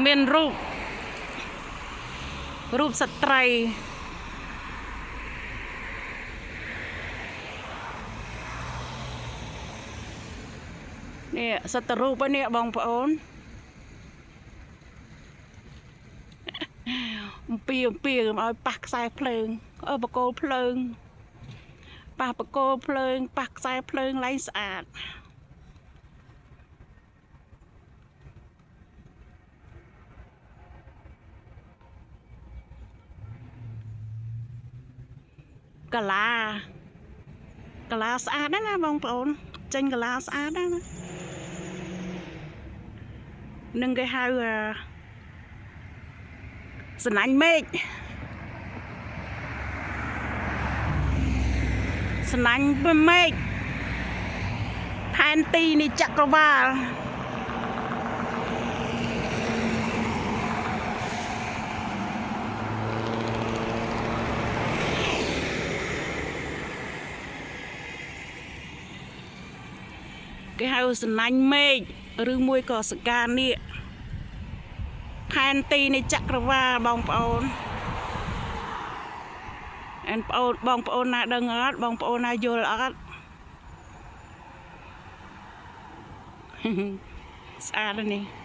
មានរូបស្ត្រីនេះសត្វរូបនេះបងប្អូនអំពីឲ្យប៉ះខ្សែភ្លើងបកគោលភ្លើងប៉ះបកគោលភ្លើងប៉ះខ្សែភ្លើងឡើងស្អាតកាឡាស្អាតណាបងប្អូនចេញកាឡាស្អាតណានឹងគេហៅសំណាញ់មេឃសំណាញ់មេឃផែនទីនៃចក្រវាឡគេហៅសំណាញ់មេឃឬមួយក៏សកានេះផែនទីនៃចក្រវាឡបងប្អូនបងប្អូនណាដឹងអត់បងប្អូនណាយល់អត់ស្អាតនេះ